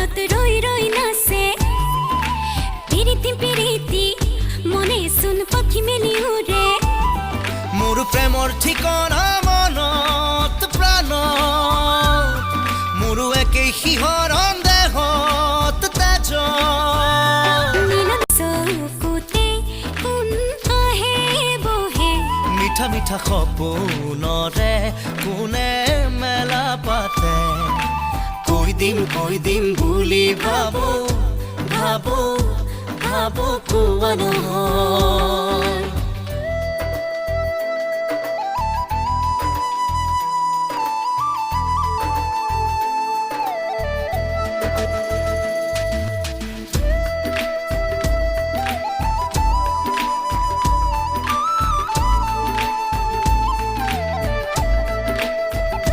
মনত ৰৈ ৰৈ নাচে পিৰিতি পিৰিতি মনে চোন পক্ষী মেলি উৰে মোৰ প্ৰেমৰ ঠিকনা মনত প্ৰাণত মোৰো একেই শিহৰণ দেহত তেজত চকুতে কোন আহে বহে মিঠা মিঠা সপোনৰে কোনে মেলা পাতে কৈ দিম বুলি ভাবো ভাবো ভাবো কোৱা নহয়